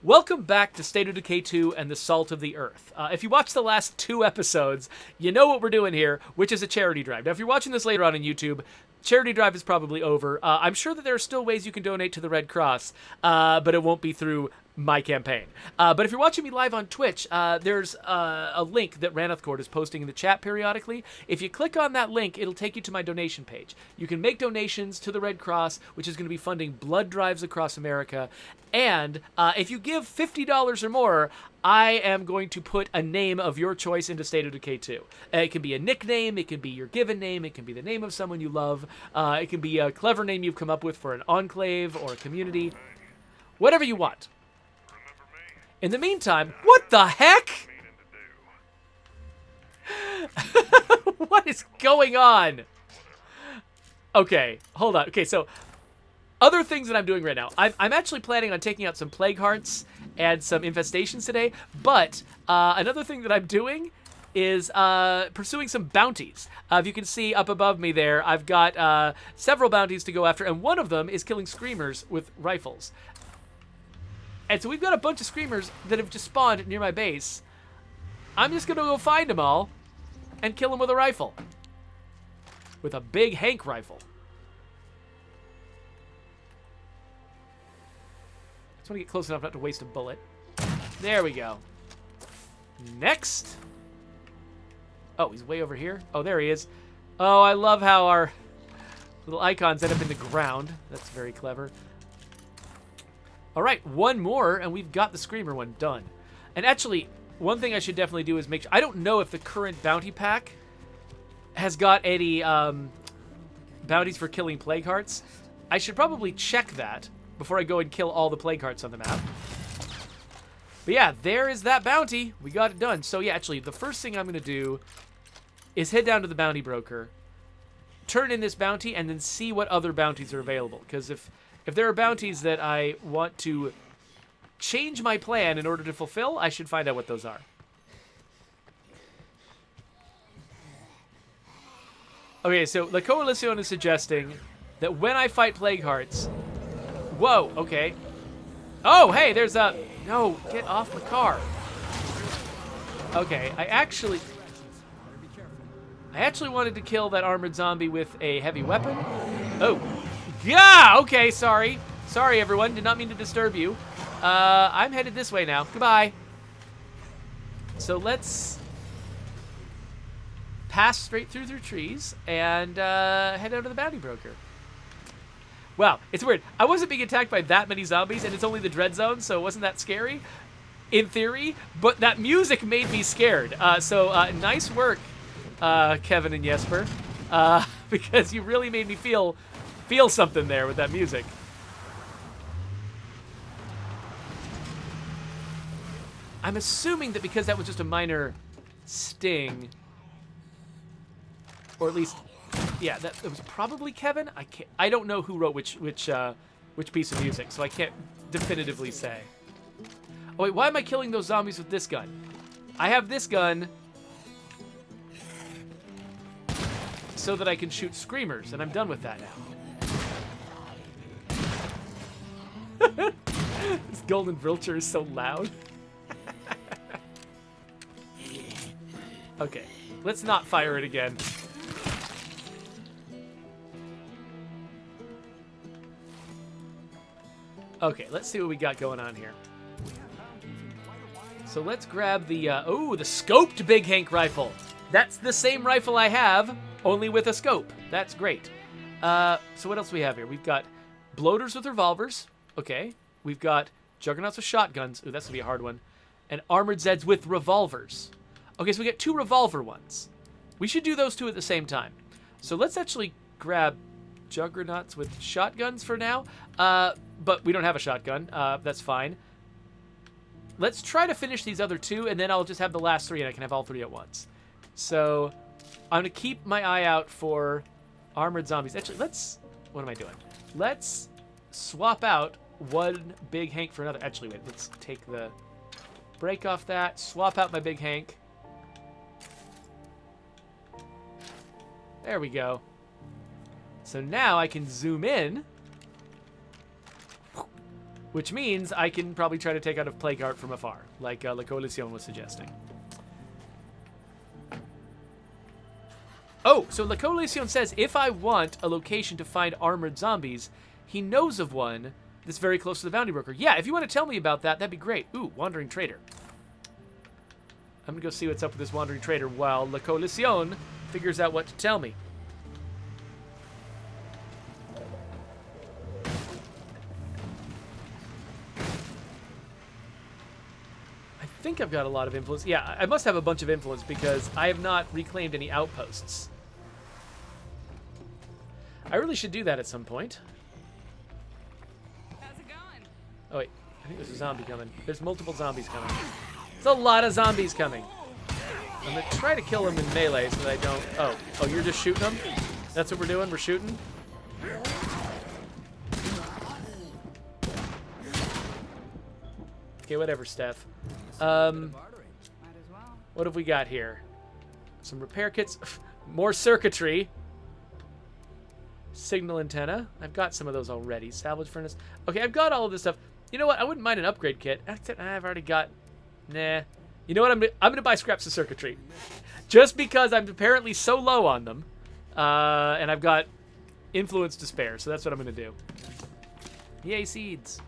Welcome back to State of Decay 2 and the Salt of the Earth. If you watched the last 2 episodes, you know what we're doing here, which is a charity drive. Now, if you're watching this later on YouTube, charity drive is probably over. I'm sure that there are still ways you can donate to the Red Cross, but it won't be through my campaign. But if you're watching me live on Twitch, there's a link that Ranethcord is posting in the chat periodically. If you click on that link, it'll take you to my donation page. You can make donations to the Red Cross, which is going to be funding blood drives across America. And if you give $50 or more, I am going to put a name of your choice into State of Decay 2. It can be a nickname, it can be your given name, it can be the name of someone you love, it can be a clever name you've come up with for an enclave or a community. Whatever you want. In the meantime, what the heck? What is going on? Okay, hold on. Okay, so other things that I'm doing right now. I'm actually planning on taking out some plague hearts and some infestations today, but another thing that I'm doing is pursuing some bounties. If you can see up above me there, I've got several bounties to go after, and one of them is killing screamers with rifles. And so we've got a bunch of screamers that have just spawned near my base. I'm just going to go find them all and kill them with a rifle. With a big Hank rifle. I just want to get close enough not to waste a bullet. There we go. Next. Oh, he's way over here. Oh, there he is. Oh, I love how our little icons end up in the ground. That's very clever. All right, one more, and we've got the Screamer one done. And actually, one thing I should definitely do is make sure... I don't know if the current bounty pack has got any bounties for killing plague hearts. I should probably check that before I go and kill all the plague hearts on the map. But yeah, there is that bounty. We got it done. So yeah, actually, the first thing I'm going to do is head down to the bounty broker, turn in this bounty, and then see what other bounties are available. Because if there are bounties that I want to change my plan in order to fulfill, I should find out what those are. Okay, so La Coalición is suggesting that when I fight Plague Hearts... Whoa, okay. Oh, hey, there's a... No, get off the car. Okay, I actually wanted to kill that armored zombie with a heavy weapon. Oh. Yeah, okay, sorry. Sorry, everyone. Did not mean to disturb you. I'm headed this way now. Goodbye. So let's pass straight through trees and head down to the bounty broker. Wow, it's weird. I wasn't being attacked by that many zombies, and it's only the Dread Zone, so it wasn't that scary, in theory. But that music made me scared. So nice work, Kevin and Jesper, because you really made me feel something there with that music. I'm assuming that because that was just a minor sting, or at least, yeah, that it was probably Kevin. I don't know who wrote which piece of music, so I can't definitively say. Oh wait, why am I killing those zombies with this gun? I have this gun so that I can shoot screamers, and I'm done with that now. This golden vulture is so loud. Okay, let's not fire it again. Okay, let's see what we got going on here. So let's grab the, the scoped Big Hank rifle. That's the same rifle I have, only with a scope. That's great. So what else do we have here? We've got bloaters with revolvers. Okay. We've got juggernauts with shotguns. Ooh, that's going to be a hard one. And armored Zeds with revolvers. Okay, so we get 2 revolver ones. We should do those 2 at the same time. So let's actually grab juggernauts with shotguns for now. But we don't have a shotgun. That's fine. Let's try to finish these other 2, and then I'll just have the last 3, and I can have all 3 at once. So I'm going to keep my eye out for armored zombies. Actually, what am I doing? Let's swap out one Big Hank for another. Actually, wait, let's take the break off that, swap out my Big Hank. There we go. So now I can zoom in Which means I can probably try to take out a plague heart from afar, like La Coalición was suggesting. Oh, so La Coalición says if I want a location to find armored zombies, he knows of one that's very close to the bounty broker. Yeah, if you want to tell me about that, that'd be great. Ooh, Wandering Trader. I'm going to go see what's up with this Wandering Trader while La Coalición figures out what to tell me. I think I've got a lot of influence. Yeah, I must have a bunch of influence because I have not reclaimed any outposts. I really should do that at some point. How's it going? Oh, wait. I think there's a zombie coming. There's multiple zombies coming. There's a lot of zombies coming. I'm going to try to kill them in melee so that I don't... Oh, you're just shooting them? That's what we're doing? We're shooting? Okay, whatever, Steph. What have we got here? Some repair kits. More circuitry. Signal antenna. I've got some of those already. Salvage furnace. Okay, I've got all of this stuff. You know what? I wouldn't mind an upgrade kit. I've already got... Nah. You know what? I'm gonna buy scraps of circuitry. Just because I'm apparently so low on them. And I've got influence to spare. So that's what I'm gonna do. Yay, seeds.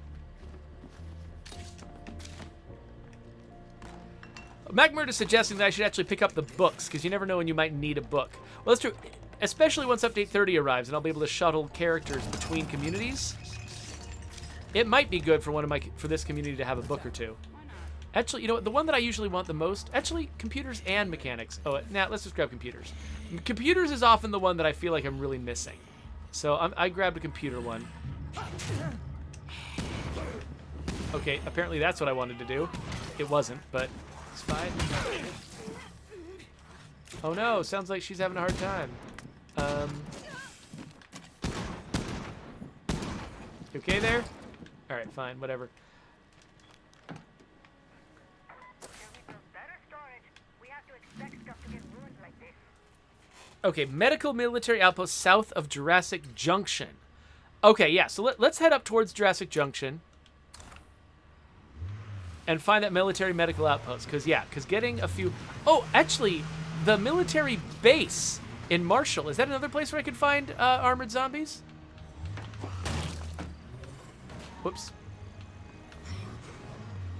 MacMurd is suggesting that I should actually pick up the books, because you never know when you might need a book. Well, that's true. Especially once Update 30 arrives, and I'll be able to shuttle characters between communities. It might be good for for this community to have a book or two. Actually, you know what? The one that I usually want the most... Actually, computers and mechanics. Oh, nah, let's just grab computers. Computers is often the one that I feel like I'm really missing. So I grabbed a computer one. Okay, apparently that's what I wanted to do. It wasn't, but... It's fine. Oh no, sounds like she's having a hard time. You okay there? Alright, fine, whatever. Okay, medical military outpost south of Jurassic Junction. Okay, yeah, so let's head up towards Jurassic Junction. And find that military medical outpost. Because getting a few... Oh, actually, the military base in Marshall. Is that another place where I could find armored zombies? Whoops.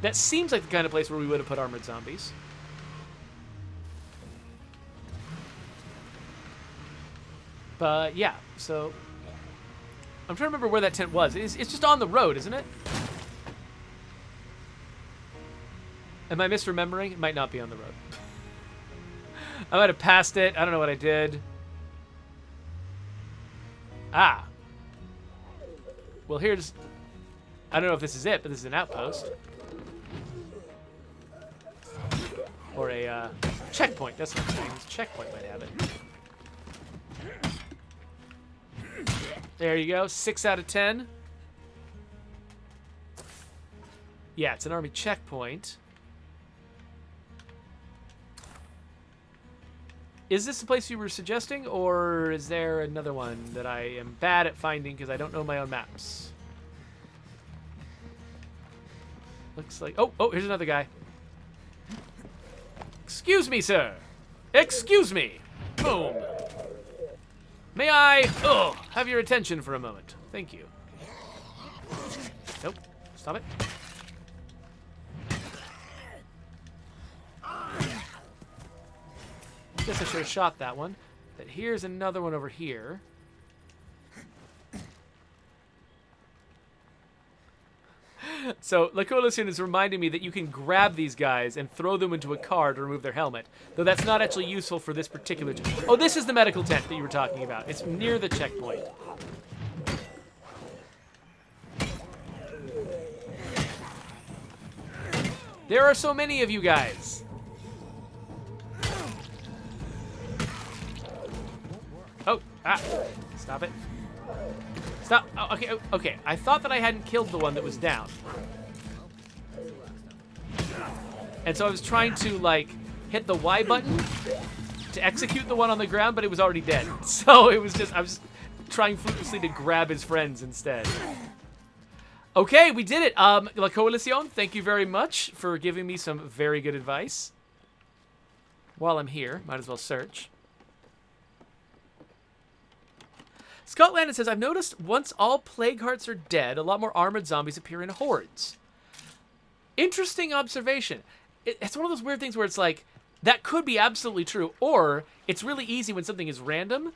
That seems like the kind of place where we would have put armored zombies. But, yeah, so... I'm trying to remember where that tent was. It's just on the road, isn't it? Am I misremembering? It might not be on the road. I might have passed it. I don't know what I did. Ah. Well, here's... I don't know if this is it, but this is an outpost. Or a checkpoint. That's what I'm saying. This checkpoint might have it. There you go. 6 out of 10. Yeah, it's an army checkpoint. Is this the place you were suggesting, or is there another one that I am bad at finding because I don't know my own maps? Looks like... Oh, here's another guy. Excuse me, sir. Excuse me. Boom. May I, have your attention for a moment? Thank you. Nope. Stop it. Guess I should have shot that one. But here's another one over here. So, La Coalición is reminding me that you can grab these guys and throw them into a car to remove their helmet. Though that's not actually useful for this particular... Oh, this is the medical tent that you were talking about. It's near the checkpoint. There are so many of you guys. Oh, stop it. Stop. Oh, okay, okay. I thought that I hadn't killed the one that was down. And so I was trying to, like, hit the Y button to execute the one on the ground, but it was already dead. So it was just, I was trying fruitlessly to grab his friends instead. Okay, we did it. La Coalición, thank you very much for giving me some very good advice. While I'm here, might as well search. Scott Landon says, I've noticed once all plague hearts are dead, a lot more armored zombies appear in hordes. Interesting observation. It's one of those weird things where it's like, that could be absolutely true, or it's really easy when something is random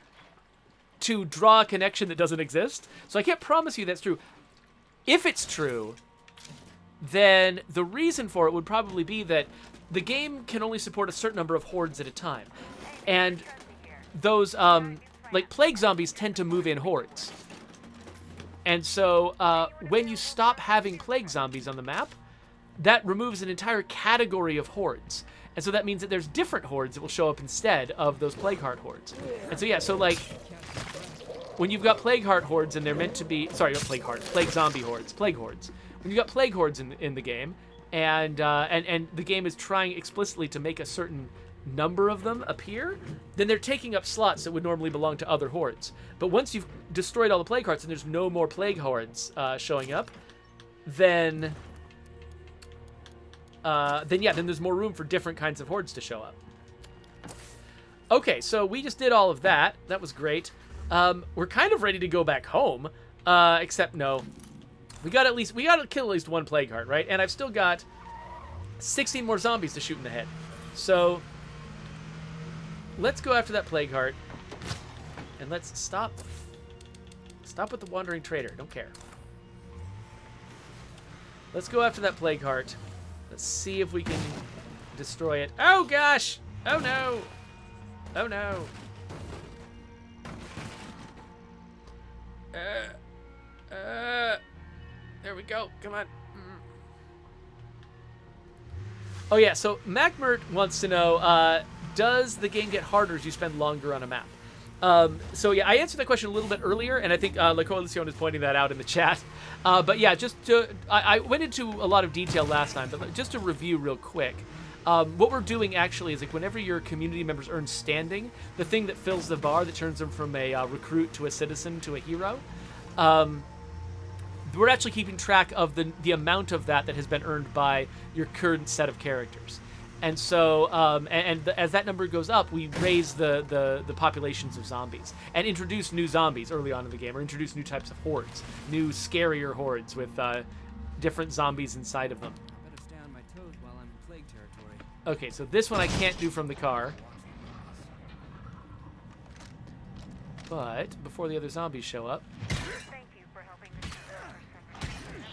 to draw a connection that doesn't exist. So I can't promise you that's true. If it's true, then the reason for it would probably be that the game can only support a certain number of hordes at a time. And those, like, plague zombies tend to move in hordes. And so when you stop having plague zombies on the map, that removes an entire category of hordes. And so that means that there's different hordes that will show up instead of those plague heart hordes. And so, yeah, so, like, when you've got plague heart hordes and they're meant to be... Sorry, not plague heart. Plague zombie hordes. Plague hordes. When you've got plague hordes in the game, and the game is trying explicitly to make a certain number of them appear, then they're taking up slots that would normally belong to other hordes. But once you've destroyed all the plague hearts and there's no more plague hordes showing up, then there's more room for different kinds of hordes to show up. Okay, so we just did all of that. That was great. We're kind of ready to go back home, except no. We gotta kill at least one plague heart, right? And I've still got 16 more zombies to shoot in the head. So let's go after that plague heart, and let's stop with the wandering trader. Don't care. Let's go after that plague heart. Let's see if we can destroy it. Oh gosh! Oh no! Oh no! There we go. Come on. Oh yeah, so MacMert wants to know, does the game get harder as you spend longer on a map? So yeah, I answered that question a little bit earlier, and I think La Coalición is pointing that out in the chat. But yeah, I went into a lot of detail last time, but just to review real quick, what we're doing actually is, like, whenever your community members earn standing, the thing that fills the bar that turns them from a recruit to a citizen to a hero, we're actually keeping track of the amount of that has been earned by your current set of characters. And so, as that number goes up, we raise the populations of zombies and introduce new zombies early on in the game, or introduce new types of hordes, new scarier hordes with different zombies inside of them. I better stay on my toes while I'm in plague territory. Okay, so this one I can't do from the car. But before the other zombies show up, Thank you for helping me.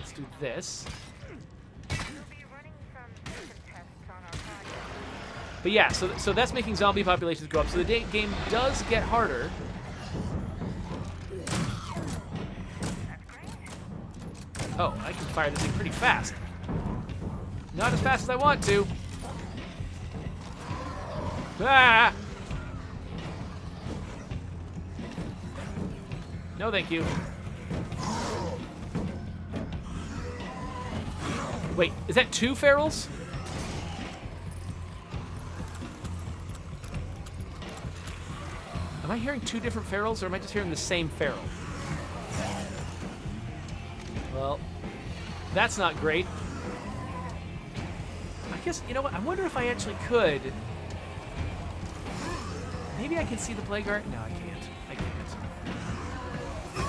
let's do this. We'll be running some mission tests on our project. But yeah, so that's making zombie populations go up. So the game does get harder. Oh, I can fire this thing pretty fast. Not as fast as I want to. Ah! No, thank you. Wait, is that 2 ferals? Am I hearing 2 different ferals, or am I just hearing the same feral? Well, that's not great. I guess, you know what? I wonder if I actually could. Maybe I can see the plague heart? No, I can't. I can't.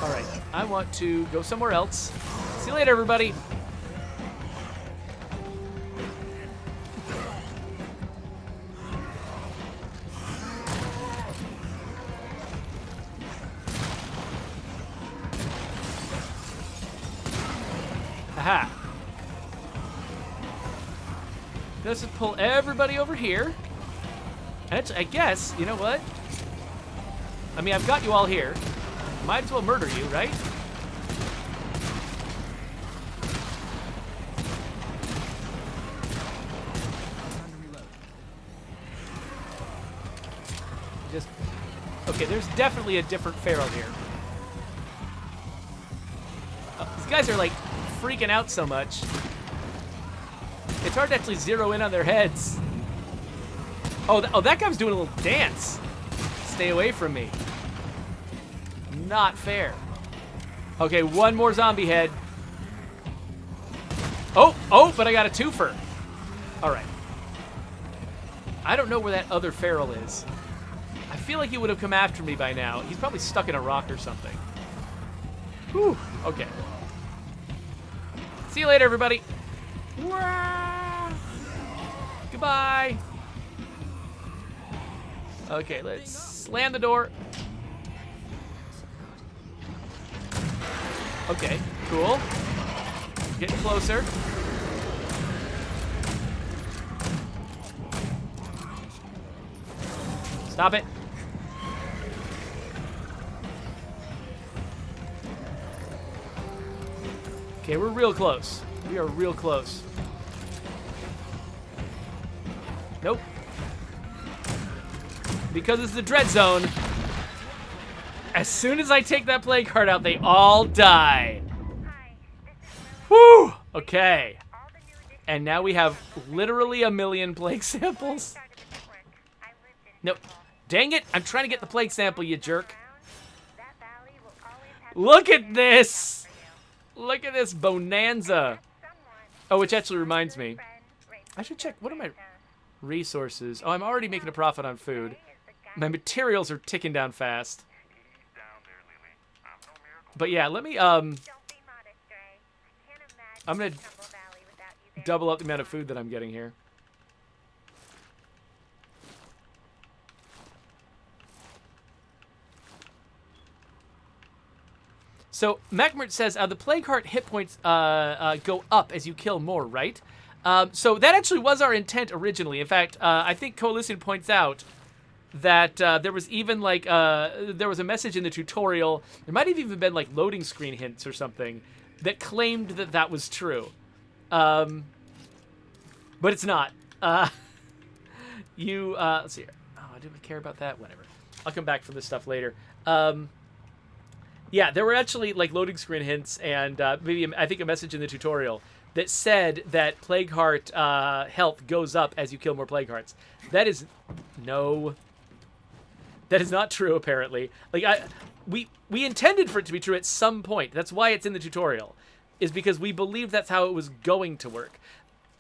All right, I want to go somewhere else. See you later, everybody. Aha. Let's just pull everybody over here. And I guess, you know what? I mean, I've got you all here. Might as well murder you, right? Just... Okay, there's definitely a different feral here. These guys are, like, freaking out so much. It's hard to actually zero in on their heads. Oh, that guy was doing a little dance. Stay away from me. Not fair. Okay, one more zombie head. Oh, but I got a twofer. All right. I don't know where that other feral is. I feel like he would have come after me by now. He's probably stuck in a rock or something. Whew. Okay. See you later, everybody. Wah! Goodbye. Okay, let's slam the door. Okay, cool. Getting closer. Stop it. Okay, we're real close. We are real close. Nope. Because it's the dread zone, as soon as I take that plague card out, they all die. Hi, this is Lily. Woo! Okay. All the new additions And now we have literally a million plague samples. started this work. I lived in Nope. Dang it! I'm trying to get the plague sample, you jerk. that valley will always have Look at this! for you. Look at this bonanza. Someone, Oh, which actually reminds me. friend, raised I should check. What are my Santa. resources? Oh, I'm already making a profit on food. Is the guy My materials are ticking down fast. Down there, Lily. I'm no miracle. But yeah, let me Don't be modest, Dre. I can't imagine I'm gonna Tumble Valley without you there. double up the amount of food that I'm getting here. So Macmert says the plague heart hit points go up as you kill more, right? So that actually was our intent originally. In fact, I think Coalition points out that there was even like there was a message in the tutorial. There might have even been like loading screen hints or something that claimed that that was true, but it's not. Let's see here. Oh, do I care about that? Whatever. I'll come back for this stuff later. Yeah, there were actually like loading screen hints and maybe I think a message in the tutorial that said that Plague Heart health goes up as you kill more Plague Hearts. That is not true. Apparently, like we intended for it to be true at some point. That's why it's in the tutorial, is because we believed that's how it was going to work.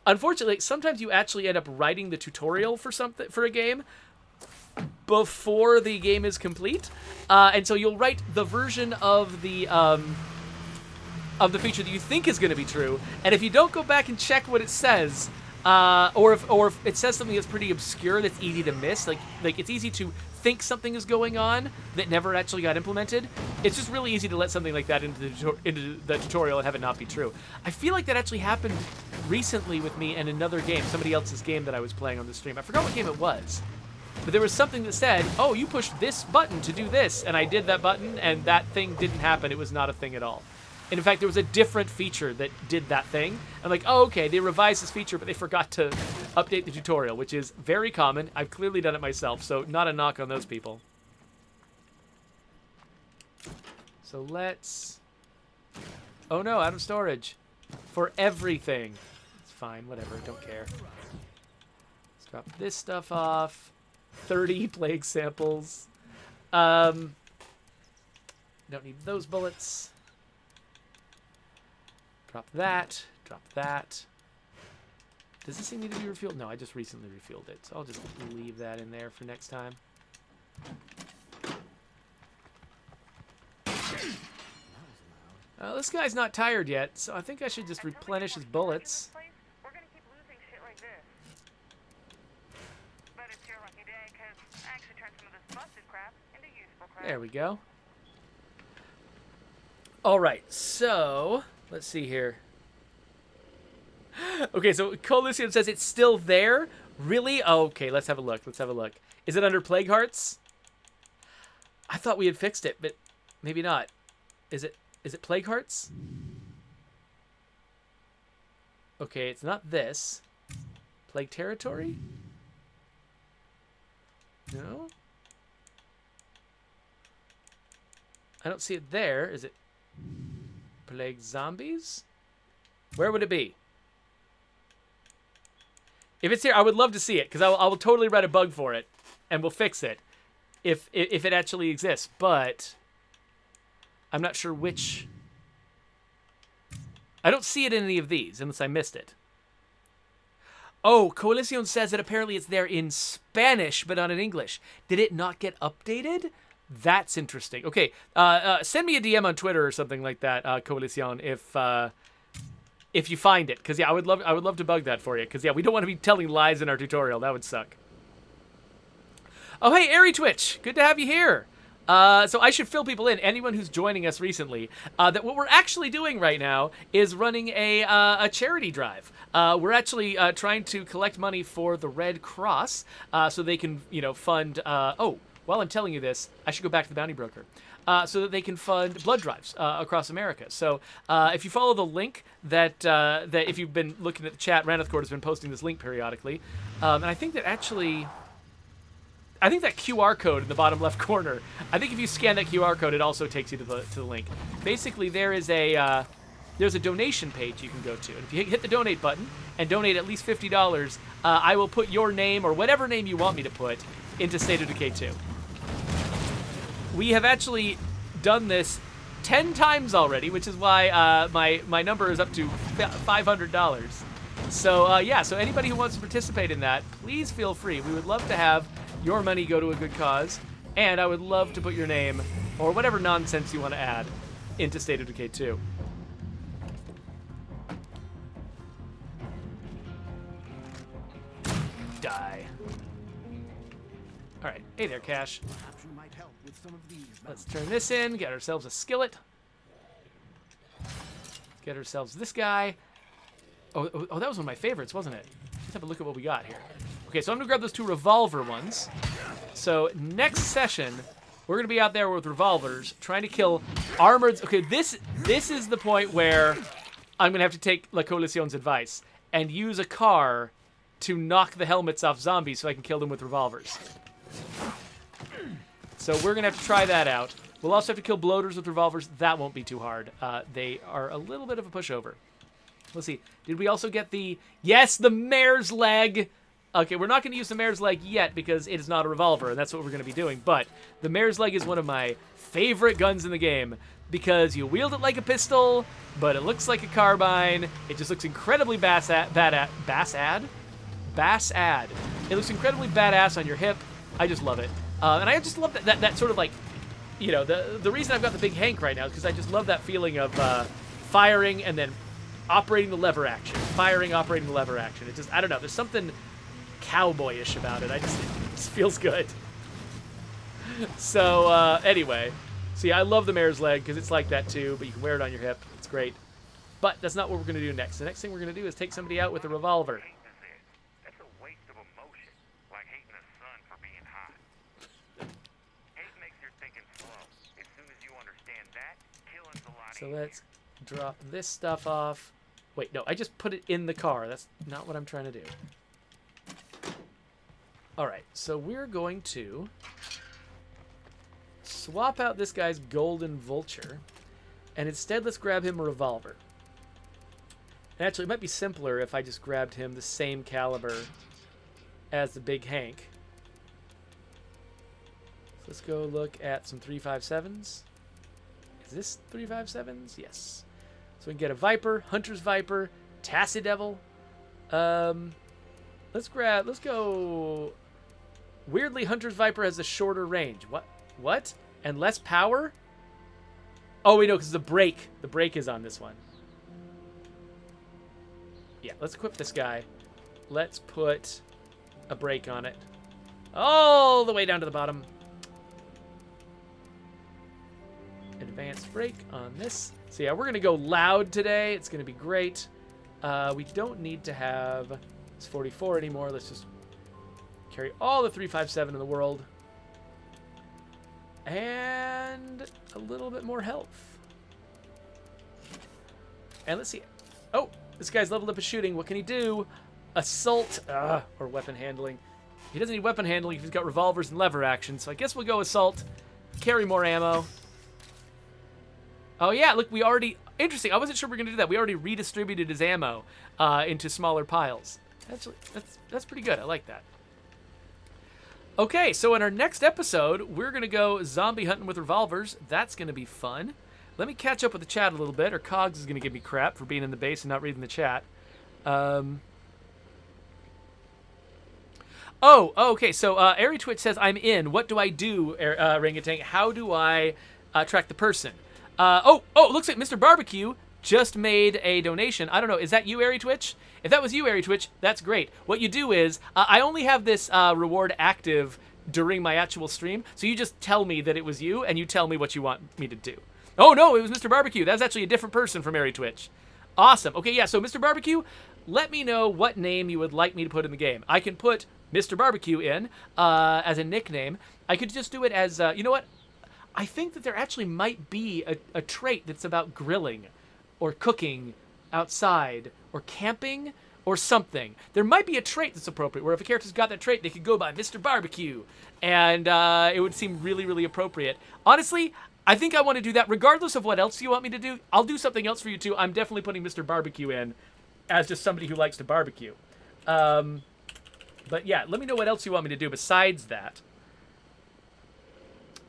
Unfortunately, sometimes you actually end up writing the tutorial for a game before the game is complete, and so you'll write the version of the feature that you think is going to be true, and if you don't go back and check what it says, or if it says something that's pretty obscure that's easy to miss, like it's easy to think something is going on that never actually got implemented, it's just really easy to let something like that into the tutorial and have it not be true. I feel like that actually happened recently with me in another game, somebody else's game that I was playing on the stream. I forgot what game it was. But there was something that said, oh, you pushed this button to do this, and I did that button, and that thing didn't happen. It was not a thing at all. And in fact, there was a different feature that did that thing. I'm like, oh, okay, they revised this feature, but they forgot to update the tutorial, which is very common. I've clearly done it myself, so not a knock on those people. So let's... Oh no, out of storage. For everything. It's fine, whatever, don't care. Let's drop this stuff off. 30 plague samples. Don't need those bullets. Drop that. Drop that. Does this thing need to be refueled? No, I just recently refueled it, so I'll just leave that in there for next time. This guy's not tired yet, so I think I should just replenish his bullets. We're gonna keep losing shit like this. But it's your lucky day, 'cause I actually turned some of this busted crap into useful crap. There we go. All right, so let's see here. Okay, so Colucium says it's still there. Really? Oh, okay, let's have a look. Let's have a look. Is it under Plague Hearts? I thought we had fixed it, but maybe not. Is it Plague Hearts? Okay, it's not this. Plague Territory? No? I don't see it there. Is it Plague Zombies? Where would it be? If it's here, I would love to see it, because I will totally write a bug for it, and we'll fix it if it actually exists. But I'm not sure which I don't see it in any of these, unless I missed it. Oh, Coalición says that apparently it's there in Spanish, but not in English. Did it not get updated? That's interesting. Okay, send me a DM on Twitter or something like that, Coalición, if you find it, because yeah, I would love to bug that for you, because yeah, we don't want to be telling lies in our tutorial. That would suck. Oh, hey, Airy Twitch, good to have you here. So I should fill people in, anyone who's joining us recently, that what we're actually doing right now is running a charity drive. We're actually trying to collect money for the Red Cross, so they can, fund, oh, while I'm telling you this, I should go back to the Bounty Broker, so that they can fund blood drives across America. So if you follow the link that if you've been looking at the chat, Raneth Court has been posting this link periodically, and I think that actually... I think that QR code in the bottom left corner, I think if you scan that QR code, it also takes you to the link. Basically, there's a donation page you can go to. And if you hit the donate button and donate at least $50, I will put your name, or whatever name you want me to put, into State of Decay 2. We have actually done this 10 times already, which is why my number is up to $500. So, yeah, so anybody who wants to participate in that, please feel free. We would love to have your money go to a good cause, and I would love to put your name, or whatever nonsense you want to add, into State of Decay 2. Die. Alright, hey there, Cash. Let's turn this in, get ourselves a skillet. Get ourselves this guy. Oh, that was one of my favorites, wasn't it? Let's have a look at what we got here. Okay, so I'm gonna grab those 2 revolver ones. So next session, we're gonna be out there with revolvers, trying to kill armored. Okay, this is the point where I'm gonna have to take La Coalición's advice and use a car to knock the helmets off zombies so I can kill them with revolvers. So we're gonna have to try that out. We'll also have to kill bloaters with revolvers. That won't be too hard. They are a little bit of a pushover. Let's see. Did we also get the... Yes, the mare's leg! Okay, we're not going to use the mare's leg yet because it is not a revolver, and that's what we're going to be doing. But the mare's leg is one of my favorite guns in the game because you wield it like a pistol, but it looks like a carbine. It just looks incredibly bass-ad. It looks incredibly badass on your hip. I just love it. And I just love that sort of like, the reason I've got the big Hank right now is because I just love that feeling of firing and then operating the lever action. Firing, operating the lever action. It just, I don't know, there's something cowboyish about it. It just feels good. So, anyway. See, I love the mare's leg because it's like that too, but you can wear it on your hip. It's great. But that's not what we're going to do next. The next thing we're going to do is take somebody out with a revolver. Hate is it. That's a waste of emotion. Like hating the sun for being hot. Hate makes your thinking slow. As soon as you understand that, killing's a lot So easier. let's drop this stuff off. Wait, no, I just put it in the car. That's not what I'm trying to do. Alright, so we're going to swap out this guy's golden vulture, and instead let's grab him a revolver. And actually, it might be simpler if I just grabbed him the same caliber as the big Hank. So let's go look at some 357s. Is this 357s? Yes. So we can get a Viper, Hunter's Viper, Tacit Devil. Let's go... Weirdly, Hunter's Viper has a shorter range. What? And less power? Oh, wait, no, because the brake is on this one. Yeah, let's equip this guy. Let's put a brake on it. All the way down to the bottom. Advanced brake on this. So yeah, we're going to go loud today. It's going to be great. We don't need to have this 44 anymore. Let's just carry all the 357 in the world. And a little bit more health. And let's see. Oh, this guy's leveled up his shooting. What can he do? Assault, or weapon handling. He doesn't need weapon handling if he's got revolvers and lever action, so I guess we'll go assault. Carry more ammo. Oh yeah, look, we already... Interesting, I wasn't sure we were going to do that. We already redistributed his ammo into smaller piles. Actually, that's pretty good. I like that. Okay, so in our next episode, we're going to go zombie hunting with revolvers. That's going to be fun. let me catch up with the chat a little bit, or Cogs is going to give me crap for being in the base and not reading the chat. Okay. So Airy Twitch says, I'm in. What do I do, Rangatang? How do I track the person? Looks like Mr. Barbecue just made a donation. I don't know. Is that you, Airy Twitch? If that was you, Airy Twitch, that's great. What you do is, I only have this reward active during my actual stream, so you just tell me that it was you, and you tell me what you want me to do. Oh, no, it was Mr. Barbecue. That's actually a different person from Airy Twitch. Awesome. Okay, yeah, so Mr. Barbecue, let me know what name you would like me to put in the game. I can put Mr. Barbecue in as a nickname. I could just do it as, you know what? I think that there actually might be a trait that's about grilling or cooking outside or camping or something. There might be a trait that's appropriate where if a character's got that trait, they could go by Mr. Barbecue. And it would seem really, really appropriate. Honestly, I think I want to do that regardless of what else you want me to do. I'll do something else for you too. I'm definitely putting Mr. Barbecue in as just somebody who likes to barbecue. But yeah, let me know what else you want me to do besides that.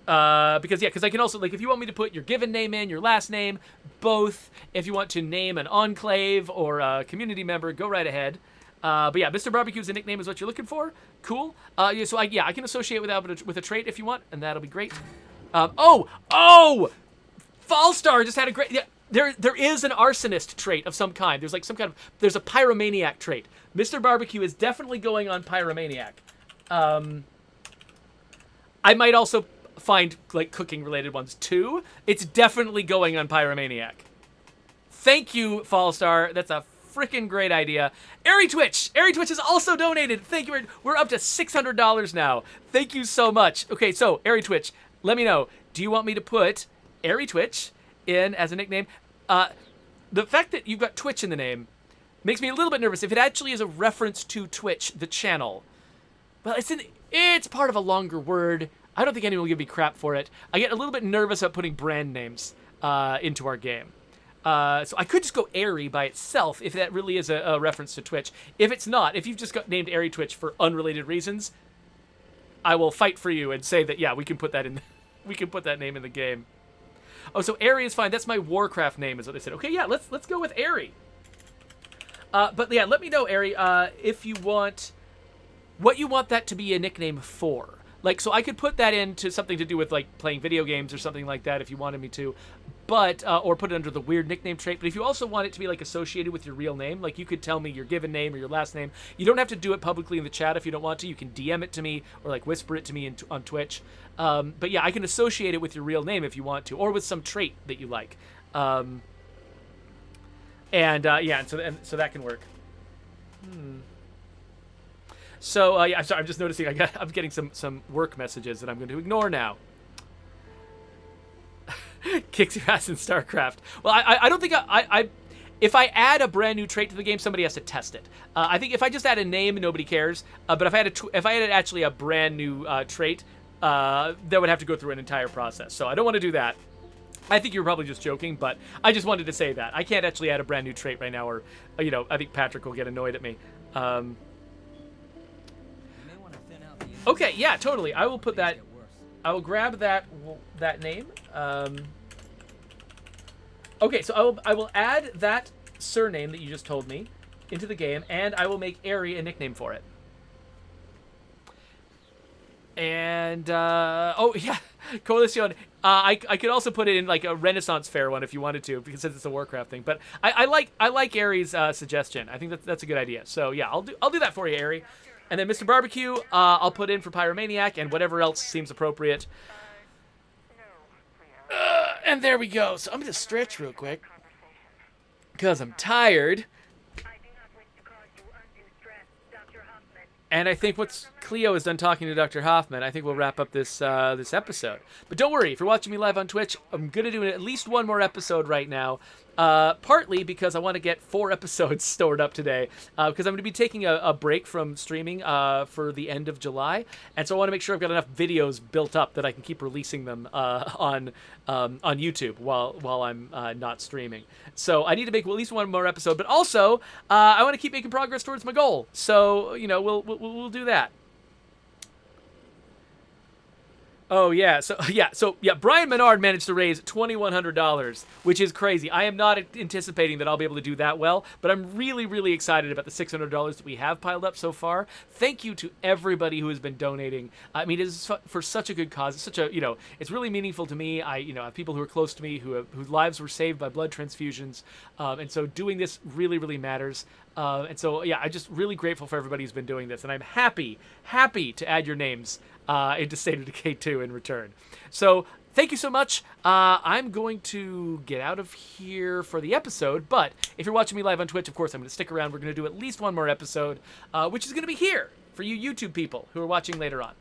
Because I can also, like, if you want me to put your given name in, your last name, both, if you want to name an enclave or a community member, go right ahead. But yeah, Mr. Barbecue's a nickname is what you're looking for. Cool. I can associate with that with a trait if you want, and that'll be great. Fallstar just had a great, there is an arsonist trait of some kind. There's like there's a pyromaniac trait. Mr. Barbecue is definitely going on pyromaniac. I might also find like cooking related ones too. It's definitely going on pyromaniac. Thank you, Fallstar. That's a freaking great idea. Airy Twitch has also donated. Thank you. We're up to $600 now. Thank you so much. Okay, so Airy Twitch, let me know. Do you want me to put Airy Twitch in as a nickname? The fact that you've got Twitch in the name makes me a little bit nervous. If it actually is a reference to Twitch, the channel, well, it's part of a longer word. I don't think anyone will give me crap for it. I get a little bit nervous about putting brand names into our game. So I could just go Airy by itself if that really is a reference to Twitch. If it's not, if you've just got named Airy Twitch for unrelated reasons, I will fight for you and say that, yeah, we can put that in. We can put that name in the game. Oh, so Airy is fine. That's my Warcraft name, is what they said. Okay, yeah, let's go with Airy. But yeah, let me know, Airy, if you want, what you want that to be a nickname for. Like, so I could put that into something to do with, like, playing video games or something like that if you wanted me to. But, or put it under the weird nickname trait. But if you also want it to be, like, associated with your real name, like, you could tell me your given name or your last name. You don't have to do it publicly in the chat if you don't want to. You can DM it to me or, like, whisper it to me on Twitch. But, yeah, I can associate it with your real name if you want to. Or with some trait that you like. So that can work. So, yeah, I'm sorry, I'm just noticing I'm getting some work messages that I'm going to ignore now. Kicks your ass in StarCraft. Well, I don't think if I add a brand new trait to the game, somebody has to test it. I think if I just add a name, nobody cares. But if I added actually a brand new trait, that would have to go through an entire process. So I don't want to do that. I think you're probably just joking, but I just wanted to say that. I can't actually add a brand new trait right now, or, I think Patrick will get annoyed at me. Okay, yeah, totally. I will put that. I will grab that name. Okay, so I will add that surname that you just told me into the game, and I will make Airy a nickname for it. And Coalition. I could also put it in like a Renaissance Fair one if you wanted to, because it's a Warcraft thing. But I like Airy's suggestion. I think that's a good idea. So yeah, I'll do that for you, Airy. And then Mr. Barbecue, I'll put in for Pyromaniac and whatever else seems appropriate. And there we go. So I'm going to stretch real quick because I'm tired. And I think once Cleo is done talking to Dr. Hoffman, I think we'll wrap up this episode. But don't worry, if you're watching me live on Twitch, I'm going to do at least one more episode right now. Partly because I want to get 4 episodes stored up today, because I'm going to be taking a break from streaming for the end of July, and so I want to make sure I've got enough videos built up that I can keep releasing them on YouTube while I'm not streaming. So I need to make at least one more episode, but also I want to keep making progress towards my goal. So we'll do that. Oh yeah, so Brian Menard managed to raise $2,100, which is crazy. I am not anticipating that I'll be able to do that well, but I'm really, really excited about the $600 that we have piled up so far. Thank you to everybody who has been donating. I mean, it is for such a good cause. It's such a, it's really meaningful to me. I have people who are close to me whose lives were saved by blood transfusions, and so doing this really, really matters. And so, I'm just really grateful for everybody who's been doing this, and I'm happy to add your names into State of Decay 2 in return. So, thank you so much. I'm going to get out of here for the episode, but if you're watching me live on Twitch, of course, I'm going to stick around. We're going to do at least one more episode, which is going to be here for you YouTube people who are watching later on.